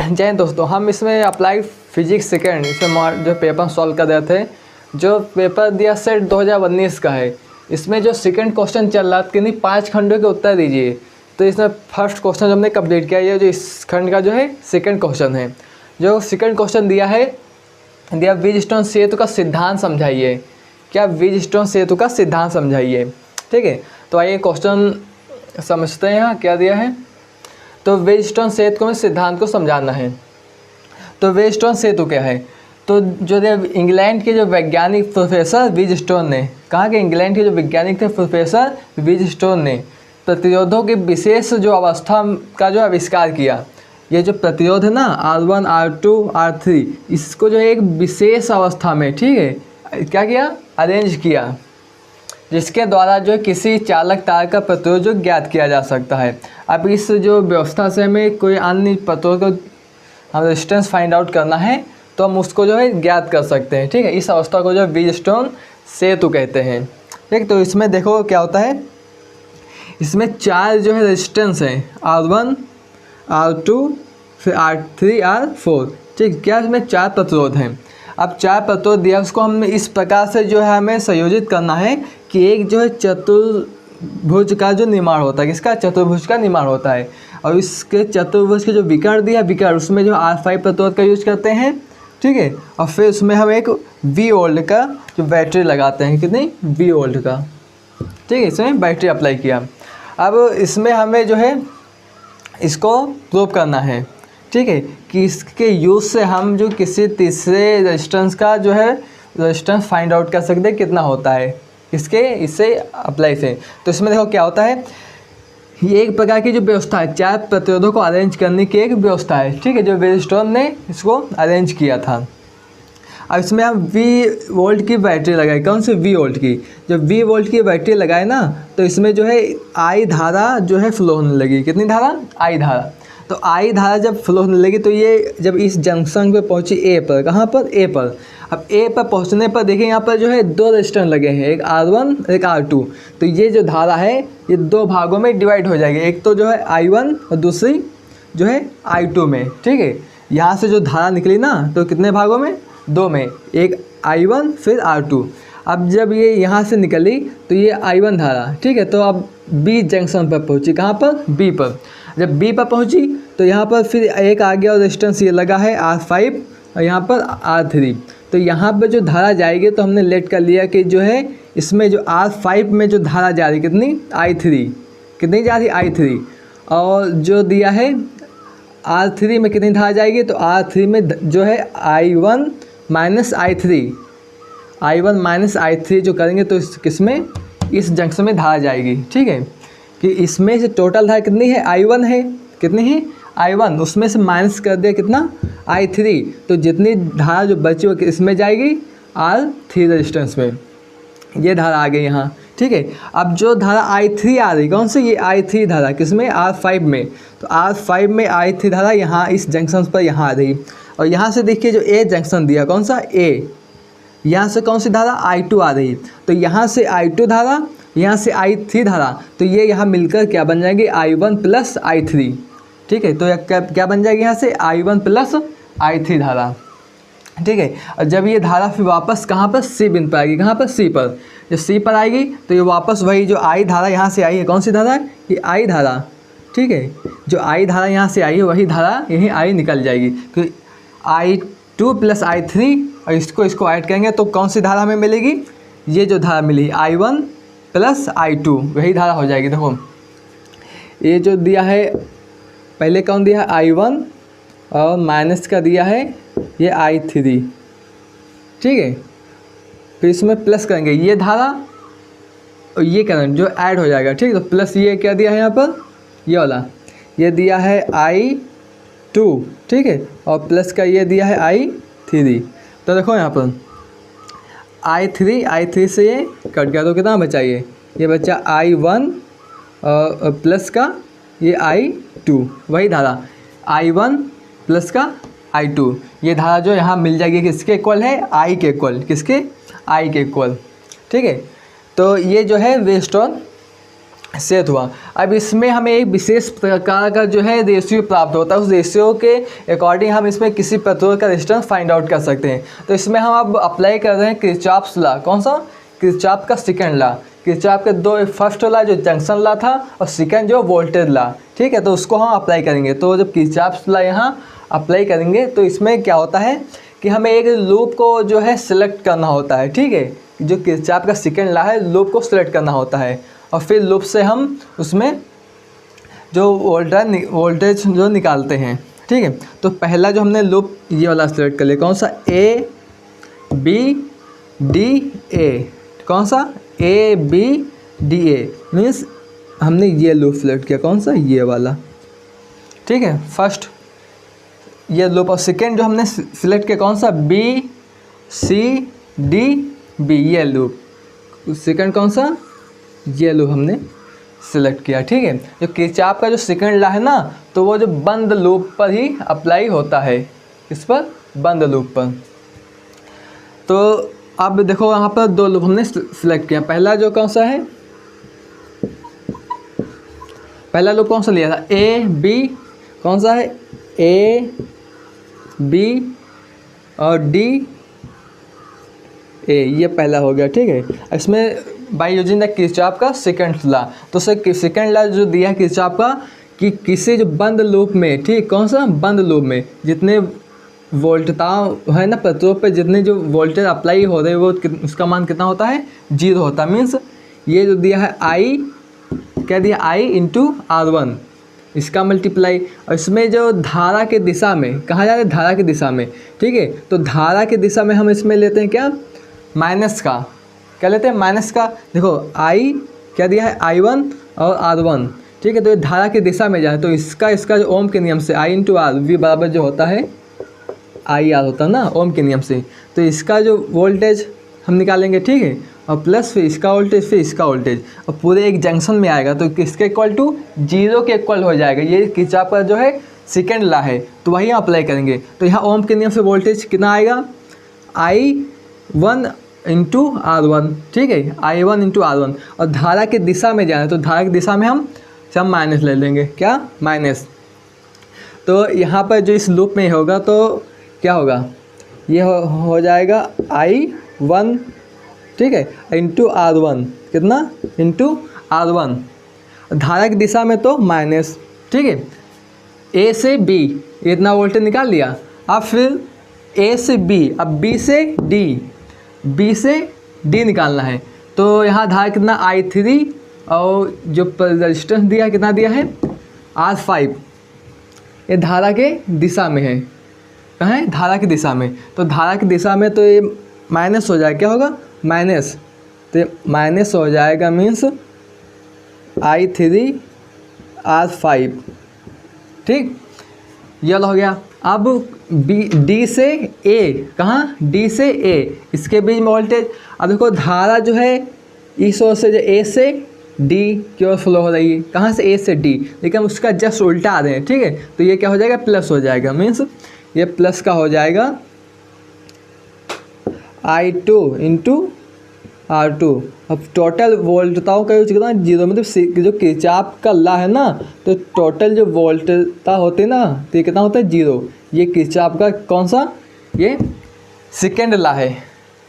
जय हिंद दोस्तों, हम इसमें अप्लाइड फिजिक्स सेकेंड इसमें जो पेपर सॉल्व कर रहे थे, जो पेपर दिया सेट 2019 का है। इसमें जो सेकंड क्वेश्चन चल रहा था कि नहीं 5 खंडों के उत्तर दीजिए। तो इसमें फर्स्ट क्वेश्चन हमने कंप्लीट किया। ये जो इस खंड का जो है सेकंड क्वेश्चन है। जो सेकंड क्वेश्चन दिया ब्रिजस्टोन सेतु का सिद्धांत समझाइए। क्या ब्रिजस्टोन सेतु का सिद्धांत समझाइए। ठीक है, तो आइए क्वेश्चन समझते हैं। यहाँ क्या दिया है, तो ब्रिजस्टोन सेतु में सिद्धांत को समझाना है। तो ब्रिजस्टोन सेतु क्या है, तो जो इंग्लैंड के जो वैज्ञानिक प्रोफेसर ब्रिजस्टोन ने कहा कि इंग्लैंड के जो वैज्ञानिक थे प्रोफेसर ब्रिजस्टोन ने प्रतिरोधों की विशेष जो अवस्था का जो आविष्कार किया। ये जो प्रतिरोध है ना R1, R2, R3, इसको जो एक विशेष अवस्था में, ठीक है, क्या किया, अरेंज किया, जिसके द्वारा जो किसी चालक तार का प्रतिरोध जो ज्ञात किया जा सकता है। अब इस जो व्यवस्था से हमें कोई अन्य प्रतिरोध को हम रेजिस्टेंस फाइंड आउट करना है तो हम उसको जो है ज्ञात कर सकते हैं। ठीक है, इस अवस्था को जो ब्रिजस्टोन सेतु कहते हैं। ठीक, तो इसमें देखो क्या होता है, इसमें 4 जो है रेजिस्टेंस हैं, R1, R2, फिर R3, R4। ठीक, क्या इसमें 4 प्रतिरोध हैं। अब 4 प्रतिरोध दिया, उसको हम इस प्रकार से जो है हमें संयोजित करना है कि एक जो है चतुर्भुज का जो निर्माण होता है, किसका, चतुर्भुज का निर्माण होता है। और इसके चतुर्भुज के जो विकर्ण दिया, विकर्ण उसमें जो R5 प्रतिरोध का यूज करते हैं। ठीक है, और फिर उसमें हम एक V वोल्ट का जो बैटरी लगाते हैं, कितनी, V वोल्ट का। ठीक है, इसमें बैटरी अप्लाई किया। अब इसमें हमें जो है इसको प्रूव करना है। ठीक है, कि इसके यूज़ से हम जो किसी तीसरे रेजिस्टेंस का जो है रेजिस्टेंस फाइंड आउट कर सकते हैं कितना होता है इसके, इससे अप्लाई से। तो इसमें देखो क्या होता है, ये एक प्रकार की जो व्यवस्था है, 4 प्रतिरोधों को अरेंज करने की एक व्यवस्था है। ठीक है, जो ब्रिजस्टोन ने इसको अरेंज किया था। अब इसमें हम V वोल्ट की बैटरी लगाई, कौन सी, V वोल्ट की। जब V वोल्ट की बैटरी लगाए ना, तो इसमें जो है I धारा जो है फ्लो होने लगी। कितनी धारा, I धारा। तो I धारा जब फ्लो होने लगी तो ये जब इस जंक्शन पे पहुंची A पर, कहाँ पर, A पर। अब A पर पहुंचने पर देखिए यहाँ पर जो है 2 रेजिस्टेंस लगे हैं, एक R1 एक R2। तो ये जो धारा है ये 2 भागों में डिवाइड हो जाएगी, एक तो जो है I1 और दूसरी जो है I2 में। ठीक है, यहाँ से जो धारा निकली ना तो कितने भागों में, 2 में, एक I1 फिर R2। अब जब ये यहाँ से निकली तो ये I1 धारा, ठीक है, तो अब B जंक्शन पर पहुँची, कहाँ पर, B पर। जब B पर पहुँची तो यहाँ पर फिर एक आ गया और रेजिस्टेंस ये लगा है R5 और यहाँ पर R3। तो यहाँ पर जो धारा जाएगी तो हमने लेट कर लिया कि जो है इसमें जो R5 में जो धारा जा रही कितनी, I3, कितनी जा रही, I3। और जो दिया है R3 में कितनी धारा जाएगी, तो R3 में जो है I1 माइनस I3 जो करेंगे तो किसमें, इस जंक्शन में धारा जाएगी। ठीक है, कि इसमें से टोटल धारा कितनी है, I1 है, कितनी है, I1, उसमें से माइनस कर दिया कितना, I3। तो जितनी धारा जो बची वो इसमें जाएगी R3 रेजिस्टेंस में, ये धारा आ गई यहाँ। ठीक है, अब जो धारा I3 आ रही, कौन सी, ये I3 धारा किसमें, R5 में। तो R5 में I3 धारा यहाँ इस जंक्शन पर यहाँ आ रही। और यहाँ से देखिए जो A जंक्शन दिया, कौन सा, A, यहाँ से कौन सी धारा, I2 आ रही। तो यहाँ से I2 धारा, यहाँ से I3 धारा, तो ये यहाँ मिलकर क्या बन जाएगी, I1 प्लस I3। ठीक है, तो क्या बन जाएगी, यहाँ से I1 प्लस I3 धारा। ठीक है, और जब ये धारा फिर वापस कहाँ पर, C बिंदु पर आएगी, कहाँ पर, C पर। जब C पर आएगी तो ये वापस वही जो I धारा यहाँ से आई है, कौन सी धारा है, ये I धारा। ठीक है, जो I धारा यहाँ से आई है वही धारा यहीं I निकल जाएगी, क्योंकि I2 प्लस I3 और इसको ऐड करेंगे तो कौन सी धारा हमें मिलेगी, ये जो धारा मिली I1 प्लस I2 वही धारा हो जाएगी। देखो ये जो दिया है, पहले कौन दिया है, I1 और माइनस का दिया है ये I3। ठीक है, फिर इसमें प्लस करेंगे ये धारा और ये करंट जो ऐड हो जाएगा। ठीक है, तो प्लस ये क्या दिया है यहाँ पर, ये वाला ये दिया है I2। ठीक है, और प्लस का ये दिया है I3। तो देखो यहाँ पर I3 से ये कट गया तो कितना बचा, ये बचा I1 और प्लस का ये I2, वही धारा I1 प्लस का I2। ये धारा जो यहाँ मिल जाएगी किसके इक्वल है, I के इक्वल, किसके, I के इक्वल। ठीक है, तो ये जो है ब्रिजस्टोन सेट हुआ। अब इसमें हमें एक विशेष प्रकार का जो है रेशियो प्राप्त होता है, उस रेशियो के अकॉर्डिंग हम इसमें किसी प्रतिरोध का रेजिस्टेंस फाइंड आउट कर सकते हैं। तो इसमें हम अब अप्लाई कर रहे हैं किरचॉफ्स लॉ। कौन सा? किरचॉफ का सेकंड लॉ। किरचॉफ के दो, फर्स्ट लॉ जो जंक्शन लॉ था और सेकंड जो वोल्टेज लॉ, ठीक है। तो उसको हम अप्लाई करेंगे। तो जब किरचॉफ्स लॉ यहाँ अप्लाई करेंगे तो इसमें क्या होता है कि हमें एक लूप को जो है सिलेक्ट करना होता है, ठीक है। जो किरचॉफ का सेकंड लॉ है, लूप को सिलेक्ट करना होता है और फिर लूप से हम उसमें जो वोल्टेज जो निकालते हैं, ठीक है। तो पहला जो हमने लूप ये वाला सिलेक्ट कर लिया, कौन सा? A B D A. कौन सा? A B D A means हमने ये लूप सिलेक्ट किया, कौन सा? ये वाला, ठीक है। फर्स्ट ये लूप और सेकेंड जो हमने सिलेक्ट किया कौन सा? बी सी डी बी, ये लूप। सेकेंड कौन सा? ये लूप हमने सिलेक्ट किया, ठीक है। जो किरचॉफ का जो सेकंड लॉ है ना, तो वो जो बंद लूप पर ही अप्लाई होता है। किस पर? बंद लूप पर। तो अब देखो यहाँ पर दो लूप हमने सिलेक्ट किया। पहला जो कौन सा है? पहला लूप कौन सा लिया था? A B. कौन सा है? ए बी और डी ए, ये पहला हो गया, ठीक है। इसमें बाय यूजिंग द किरचॉफ का सेकंड लॉ, तो सेकंड लॉ जो दिया है किरचॉफ का कि किसी जो बंद लूप में, ठीक, कौन सा? बंद लूप में जितने वोल्टता है ना प्रतिरोध पे, जितने जो वोल्टेज अप्लाई हो रहे हैं वो उसका मान कितना होता है? 0 होता है। मीन्स ये जो दिया है आई, क्या दिया? आई इंटू R1, इसका मल्टीप्लाई। और इसमें जो धारा के दिशा में, कहाँ जा रहे हैं? धारा की दिशा में, ठीक है। तो धारा की दिशा में हम इसमें लेते हैं क्या? माइनस का। क्या लेते हैं? माइनस का। देखो आई क्या दिया है? I1 और R1, ठीक है। तो ये धारा की दिशा में जाए तो इसका जो ओम के नियम से आई इंटू आर, वी बराबर जो होता है आई आर होता है ना, ओम के नियम से। तो इसका जो वोल्टेज हम निकालेंगे, ठीक है, और प्लस फिर इसका वोल्टेज, फिर इसका वोल्टेज, और पूरे एक जंक्शन में आएगा तो किसके इक्वल टू? 0 के इक्वल हो जाएगा। ये किरचॉफ का जो है सेकेंड लॉ है, तो वही हम अप्लाई करेंगे। तो यहाँ ओम के नियम से वोल्टेज कितना आएगा? I1 इंटू R1, ठीक है, I1 इंटू R1। और धारा की दिशा में जाना है तो धारा की दिशा में हम माइनस ले लेंगे। क्या? माइनस। तो यहाँ पर जो इस लूप में होगा तो क्या होगा? ये हो जाएगा I1, ठीक है, इंटू R1। कितना? Into R1। धारा की दिशा में तो माइनस, ठीक है। ए से बी इतना वोल्टेज निकाल लिया। अब फिर ए से बी, अब बी से डी, बी से डी निकालना है। तो यहाँ धारा कितना? I3 और जो रेजिस्टेंस दिया कितना दिया है? R5। ये धारा के दिशा में है। कहाँ है? धारा की दिशा में। तो धारा की दिशा में तो ये माइनस हो जाएगा। क्या होगा? माइनस। तो ये माइनस हो जाएगा, मीन्स I3 R5, ठीक, ये हो गया। अब डी से ए, कहाँ? डी से ए, इसके बीच में वोल्टेज। अब देखो धारा जो है इस ओर से जो ए से डी की ओर फ्लो हो रही है। कहाँ से? ए से डी, लेकिन उसका जस्ट उल्टा आ रहे हैं, ठीक है। तो ये क्या हो जाएगा? प्लस हो जाएगा। मीन्स ये प्लस का हो जाएगा I2 इंटू R2। अब टोटल वोल्टताओं का यूज कितना? 0। मतलब जो किरचॉफ का लॉ है ना, तो टोटल जो वोल्टता होते हैं ना, तो ये कितना होता है? 0। ये किरचॉफ का कौन सा? ये सेकेंड लॉ है,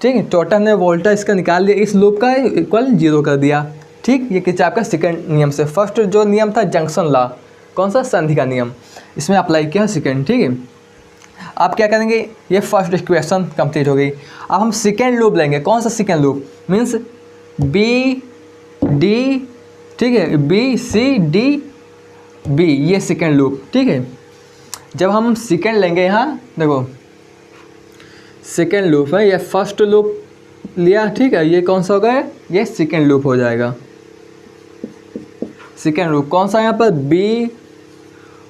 ठीक है। टोटल ने वोल्टा इसका निकाल दिया, इस लूप का इक्वल 0 कर दिया, ठीक। ये किरचॉफ का सेकेंड नियम से। फर्स्ट जो नियम था जंक्शन लॉ, कौन सा? संधि का नियम, इसमें अप्लाई किया सेकेंड, ठीक है। आप क्या करेंगे? ये फर्स्ट इक्वेशन कंप्लीट हो गई। अब हम सेकेंड लूप लेंगे। कौन सा second loop? Means B D, ठीक है, बी सी डी बी, ये सेकेंड लूप, ठीक है। जब हम सेकेंड लेंगे, यहाँ देखो सेकेंड लूप है, ये फर्स्ट लूप लिया, ठीक है। ये कौन सा होगा? ये सेकेंड लूप हो जाएगा। सेकेंड लूप कौन सा? यहाँ पर बी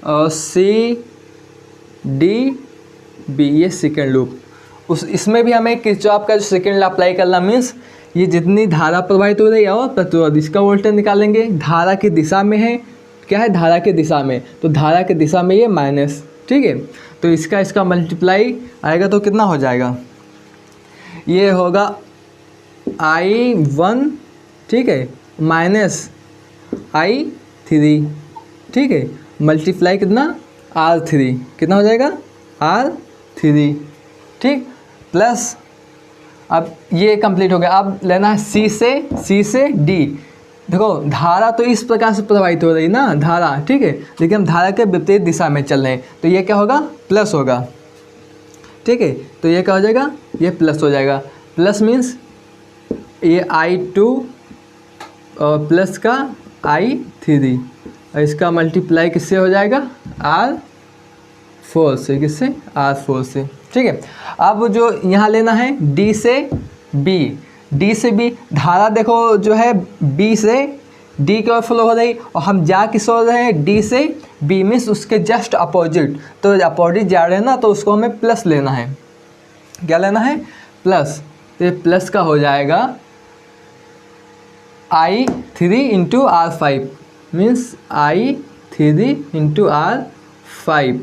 और सी डी बी, ये सेकेंड लूप। इसमें भी हमें किरचॉफ का जो सेकेंड लॉ अप्लाई करना। मीन्स ये जितनी धारा प्रवाहित हो रही है और प्रतिरोध, इसका वोल्टेज निकालेंगे। धारा की दिशा में है, क्या है? धारा की दिशा में, तो धारा की दिशा में ये माइनस, ठीक है। तो इसका मल्टीप्लाई आएगा तो कितना हो जाएगा? ये होगा I1, ठीक है, माइनस I3, ठीक है, मल्टीप्लाई कितना R3, कितना हो जाएगा R3, ठीक, प्लस अब ये कंप्लीट हो गया। अब लेना है C से D। देखो धारा तो इस प्रकार से प्रवाहित हो रही ना धारा, ठीक है, लेकिन हम धारा के विपरीत दिशा में चल रहे हैं, तो ये क्या होगा प्लस होगा, ठीक है, तो ये क्या हो जाएगा ये प्लस हो जाएगा। प्लस मीन्स ये I2 और प्लस का I3 और इसका मल्टीप्लाई किससे हो जाएगा R4 से, किससे R4 से, ठीक है। अब जो यहाँ लेना है D से B, धारा देखो जो है B से D की ओर फ्लो हो रही और हम जा किस ओर रहे हैं D से B, मीन्स उसके जस्ट अपोजिट, तो अपोजिट जा रहे हैं ना, तो उसको हमें प्लस लेना है। क्या लेना है प्लस, तो ये प्लस का हो जाएगा I3 into R5, means I3 into R5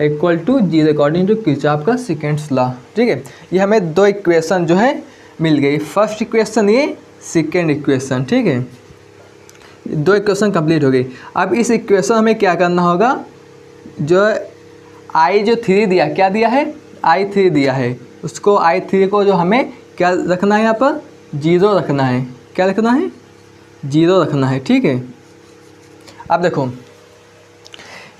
equal to 0 according to Kirchhoff का सेकेंड्स लॉ, ठीक है। ये हमें दो इक्वेशन जो है मिल गई, फर्स्ट इक्वेशन ये सेकेंड इक्वेशन, ठीक है, दो इक्वेशन कंप्लीट हो गई। अब इस इक्वेशन हमें क्या करना होगा, जो I जो 3 दिया, क्या दिया है I3 दिया है, उसको I3 को जो हमें क्या रखना है यहाँ पर 0 रखना है, क्या रखना है 0 रखना है, ठीक है। अब देखो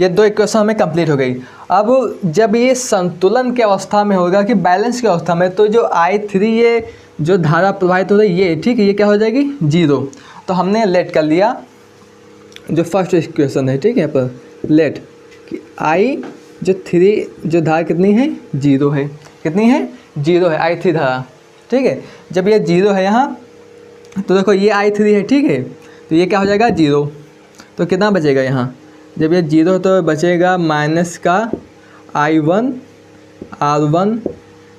ये दो इक्वेशन हमें कंप्लीट हो गई। अब जब ये संतुलन की अवस्था में होगा कि बैलेंस की अवस्था में, तो जो I3 ये जो धारा प्रवाहित हो रही है ये, ठीक है, ये क्या हो जाएगी 0। तो हमने लेट कर लिया जो फर्स्ट इक्वेशन है, ठीक है, पर लेट कि I जो 3 जो धारा कितनी है 0 है, कितनी है 0 है I3 धारा, ठीक है। जब ये 0 है यहाँ, तो देखो ये I3 है, ठीक है, तो ये क्या हो जाएगा 0, तो कितना बचेगा यहाँ, जब ये 0 तो बचेगा माइनस का I1 R1,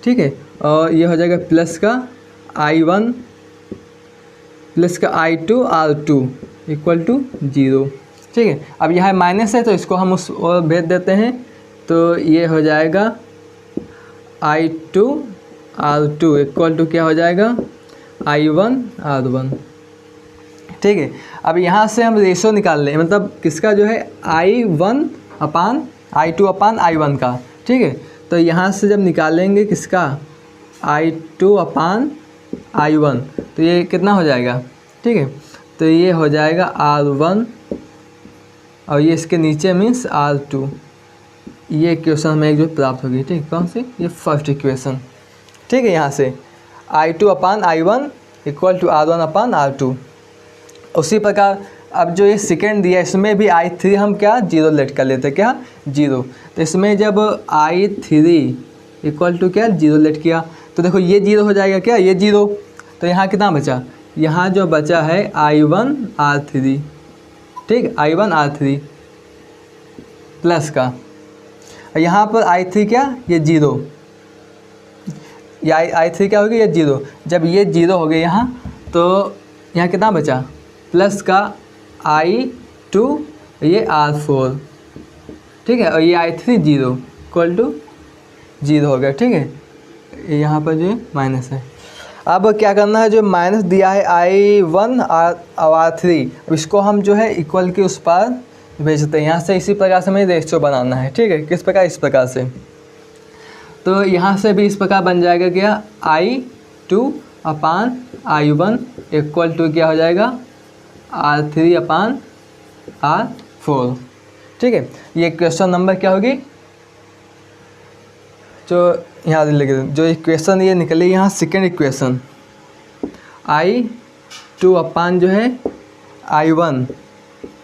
ठीक है, और ये हो जाएगा प्लस का I1 प्लस का I2 R2 इक्वल टू 0, ठीक है। अब यहाँ माइनस है तो इसको हम उस ओर भेज देते हैं, तो ये हो जाएगा I2 R2 इक्वल टू क्या हो जाएगा I1 R1, ठीक है। अब यहाँ से हम रेशो निकाल लें, मतलब किसका जो है I1 अपान I2 अपान I1 का, ठीक है। तो यहाँ से जब निकालेंगे किसका I2 अपान I1, तो ये कितना हो जाएगा, ठीक है, तो ये हो जाएगा R1 और ये इसके नीचे मीन्स R2। ये इक्वेशन हमें एक जो प्राप्त होगी, ठीक, कौन सी, ये फर्स्ट इक्वेशन, ठीक है। यहाँ से I2 upon I1 equal to R1 upon R2। उसी प्रकार अब जो ये सेकेंड दिया इसमें भी I3 हम क्या 0 लेट कर लेते हैं, क्या 0, तो इसमें जब I3 इक्वल टू क्या 0 लेट किया, तो देखो ये 0 हो जाएगा, क्या ये 0, तो यहाँ कितना बचा, यहाँ जो बचा है I1 R3, ठीक, I1 R3 प्लस का, यहाँ पर I3 क्या ये 0, या I3 क्या हो गया ये 0, जब ये 0 हो गया यहाँ, तो यहाँ कितना बचा प्लस का I2 ये R4, ठीक है, और ये I3 0 इक्वल टू 0 हो गया, ठीक है। यहाँ पर जो माइनस है, अब क्या करना है, जो माइनस दिया है I1 R3, अब इसको हम जो है इक्वल के उस पार भेजते हैं, यहाँ से इसी प्रकार से हमें रेशियो बनाना है, ठीक है, किस प्रकार, इस प्रकार से। तो यहाँ से भी इस प्रकार बन जाएगा क्या I2 upon I1 equal to क्या हो जाएगा R3 अपान R4, ठीक है। ये क्वेश्चन नंबर क्या होगी, जो यहाँ लिखे, जो इक्वेशन ये निकली यहाँ सेकेंड इक्वेशन I2 अपान जो है I1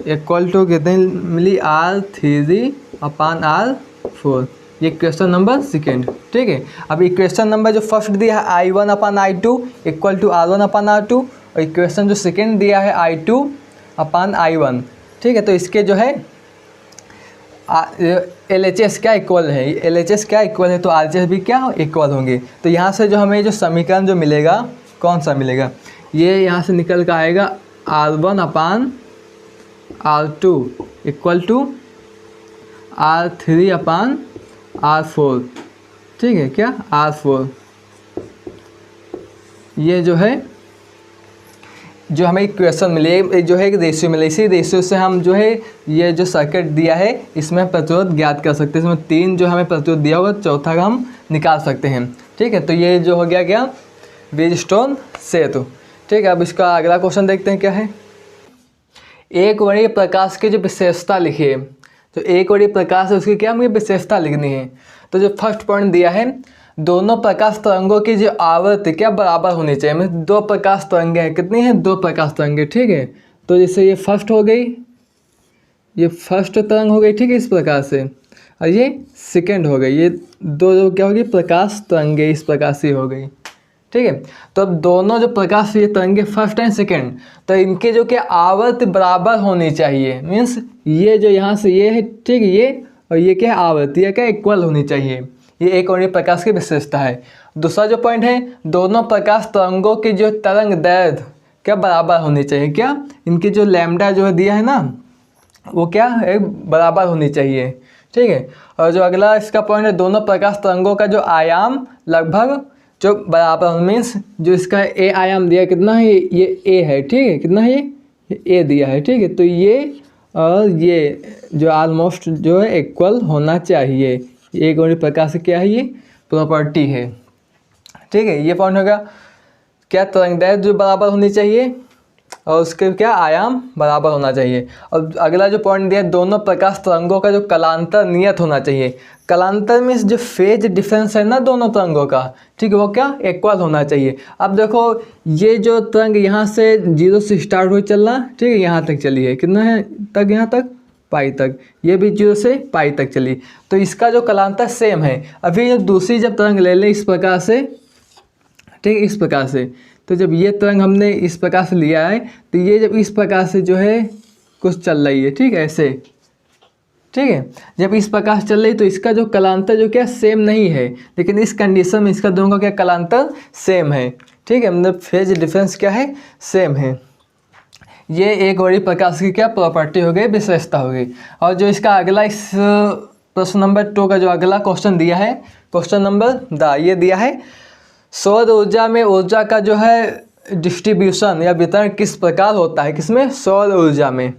इक्वल टू कितनी मिली R3 अपान R4, ये क्वेश्चन नंबर सेकेंड, ठीक है। अब इक्वेशन नंबर जो फर्स्ट दिया है I1 upon I2 equal to R1 upon R2, और इक्वेशन जो सेकेंड दिया है I2 अपान I1, ठीक है। तो इसके जो है LHS क्या इक्वल है, LHS क्या इक्वल है, तो RHS भी क्या इक्वल होंगे। तो यहाँ से जो हमें जो समीकरण जो मिलेगा कौन सा मिलेगा, ये यहाँ से निकल कर आएगा R1 upon R2 equal to R3 upon R4, ठीक है, क्या R4, ये जो है जो हमें इक्वेशन मिली जो है एक रेशियो मिले, इसी रेशियो से हम जो है ये जो सर्किट दिया है इसमें प्रतिरोध ज्ञात कर सकते हैं। इसमें 3 जो हमें प्रतिरोध दिया होगा, चौथा का हम निकाल सकते हैं। ठीक है, तो ये जो हो गया क्या ब्रिजस्टोन सेतु। ठीक है, अब इसका अगला क्वेश्चन देखते हैं क्या है। एक वर्णीय प्रकाश की जो विशेषता लिखिए। तो एक वर्णीय प्रकाश है उसकी क्या हमें विशेषता लिखनी है। तो जो फर्स्ट पॉइंट दिया है, दोनों प्रकाश तरंगों की जो आवृत्ति क्या बराबर होनी चाहिए। मतलब 2 प्रकाश तरंगें हैं, कितनी हैं 2 प्रकाश तरंगें। ठीक है, तो जैसे ये फर्स्ट हो गई, ये फर्स्ट तरंग हो गई, ठीक है इस प्रकार से, और ये सेकंड हो गई। ये 2 जो क्या होगी प्रकाश तरंगें इस प्रकार से हो गई। ठीक है, तो अब दोनों जो प्रकाश ये तरंगे फर्स्ट एंड सेकंड, तो इनके जो क्या आवृत्ति बराबर होनी चाहिए। मीन्स ये जो यहाँ से ये है, ठीक है, ये और ये क्या आवृत्ति ये क्या इक्वल होनी चाहिए। ये एक वर्णीय प्रकाश की विशेषता है। दूसरा जो पॉइंट है, दोनों प्रकाश तरंगों की जो तरंग दैर्घ्य क्या बराबर होनी चाहिए। क्या इनकी जो लैम्डा जो है दिया है ना, वो क्या है बराबर होनी चाहिए। ठीक है, और जो अगला इसका पॉइंट है, दोनों प्रकाश तरंगों का जो आयाम लगभग जो बराबर, मीन्स जो इसका ए आयाम दिया कितना है, ये ए है। ठीक है, कितना है ये ए दिया है। ठीक है, तो ये और ये जो ऑलमोस्ट जो है इक्वल होना चाहिए। एक वर्णीय प्रकाश से क्या है ये प्रॉपर्टी है। ठीक है, ये पॉइंट होगा क्या तरंगदैर्घ्य जो बराबर होनी चाहिए और उसके क्या आयाम बराबर होना चाहिए। और अगला जो पॉइंट दिया, दोनों प्रकाश तरंगों का जो कलांतर नियत होना चाहिए। कलांतर मीन्स जो फेज डिफरेंस है ना दोनों तरंगों का, ठीक है, वो क्या इक्वल होना चाहिए। अब देखो ये जो तरंग यहाँ से 0 से स्टार्ट हुई चलना, ठीक है, यहाँ तक चली है, कितना है तक, यहाँ तक पाई तक, ये भी 0 से पाई तक चली, तो इसका जो कलांतर सेम है। अभी जब दूसरी जब तरंग ले लें इस प्रकार से, ठीक है, इस प्रकार से, तो जब ये तरंग हमने इस प्रकार से लिया है, तो ये जब इस प्रकार से जो है कुछ चल रही है, ठीक है, ऐसे, ठीक है, जब इस प्रकार से चल रही तो इसका जो कलांतर जो क्या सेम नहीं है, लेकिन इस कंडीशन में इसका दोनों का क्या कलांतर सेम है। ठीक है, मतलब फेज डिफरेंस क्या है सेम है। ये एक वर्णीय प्रकाश की क्या प्रॉपर्टी हो गई, विशेषता हो गई। और जो इसका अगला इस प्रश्न नंबर 2 का जो अगला क्वेश्चन दिया है, क्वेश्चन नंबर ये दिया है, सौर ऊर्जा में ऊर्जा का जो है डिस्ट्रीब्यूशन या वितरण किस प्रकार होता है, किसमें सौर ऊर्जा में।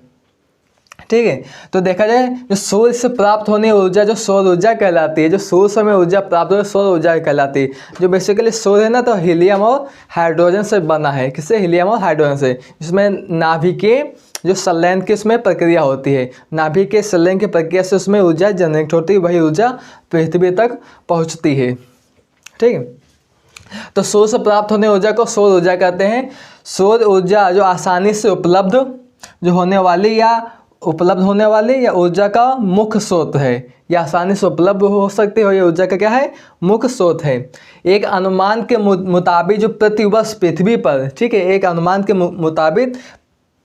ठीक है, तो देखा जाए जो सूर्य से प्राप्त होने ऊर्जा जो सौर ऊर्जा कहलाती है, जो सूर्य से हमें ऊर्जा प्राप्त हो सौर ऊर्जा कहलाती है। जो बेसिकली सूर्य है ना, तो हीलियम और हाइड्रोजन से बना है। किससे, हीलियम और हाइड्रोजन से। इसमें नाभिकीय जो संलयन की उसमें प्रक्रिया होती है, नाभिकीय संलयन की प्रक्रिया से उसमें ऊर्जा जनरेट होती है, वही ऊर्जा पृथ्वी तक पहुँचती है। ठीक है, तो सूर्य से प्राप्त होने ऊर्जा को सौर ऊर्जा कहते हैं। सौर ऊर्जा जो आसानी से उपलब्ध जो होने वाली या उपलब्ध होने वाली या ऊर्जा का मुख्य स्रोत है, या आसानी से उपलब्ध हो सकती है, ये ऊर्जा का क्या है मुख्य स्रोत है। एक अनुमान के मुताबिक जो प्रतिवर्ष पृथ्वी पर, ठीक है, एक अनुमान के मुताबिक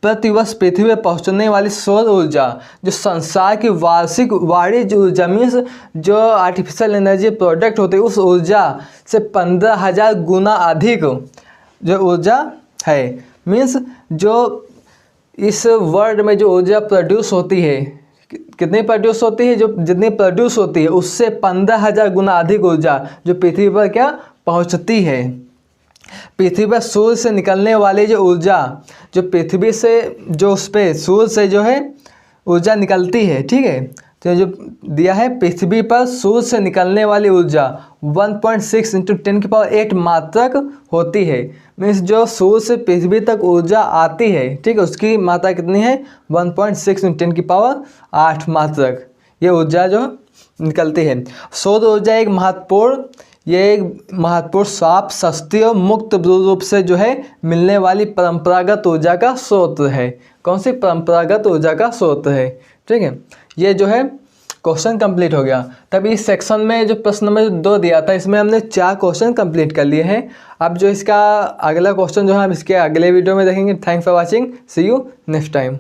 प्रतिवर्ष पृथ्वी पर पहुँचने वाली सौर ऊर्जा जो संसार की वार्षिक वाणिज्य ऊर्जा मीन्स जो आर्टिफिशियल एनर्जी प्रोडक्ट होती है, उस ऊर्जा से 15,000 गुना अधिक जो ऊर्जा है। मीन्स जो इस वर्ल्ड में जो ऊर्जा प्रोड्यूस होती है, कितनी प्रोड्यूस होती है, जो जितनी प्रोड्यूस होती है उससे 15,000 गुना अधिक ऊर्जा जो पृथ्वी पर क्या पहुंचती है। पृथ्वी पर सूर्य से निकलने वाली जो ऊर्जा जो पृथ्वी से जो उस पर सूर्य से जो है ऊर्जा निकलती है, ठीक है, तो जो दिया है पृथ्वी पर सूर्य से निकलने वाली ऊर्जा 1.6 × 10⁸ मात्रक होती है। मीन्स जो सूर्य से पृथ्वी तक ऊर्जा आती है, ठीक है, उसकी मात्रा कितनी है 1.6 × 10⁸ मात्रक ये ऊर्जा जो निकलती है। सौर ऊर्जा एक महत्वपूर्ण साफ, सस्ती और मुक्त रूप से जो है मिलने वाली परंपरागत ऊर्जा का स्रोत है। कौन सी परंपरागत ऊर्जा का स्रोत है। ठीक है, ये जो है क्वेश्चन कंप्लीट हो गया। तब इस सेक्शन में जो प्रश्न नंबर 2 दिया था, इसमें हमने 4 क्वेश्चन कंप्लीट कर लिए हैं। अब जो इसका अगला क्वेश्चन जो है हम इसके अगले वीडियो में देखेंगे। Thanks for watching, see you next time.